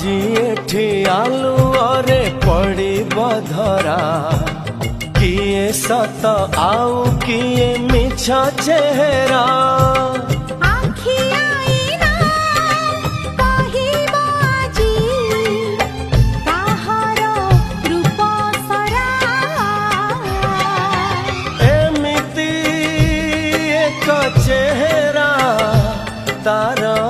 আজি এঠি আলুଅରେ ପଡ଼ିବ ଧରା କିଏ ସତ ଆଉ କିଏ ମିଛ ଚେହେରା चेहरा तारा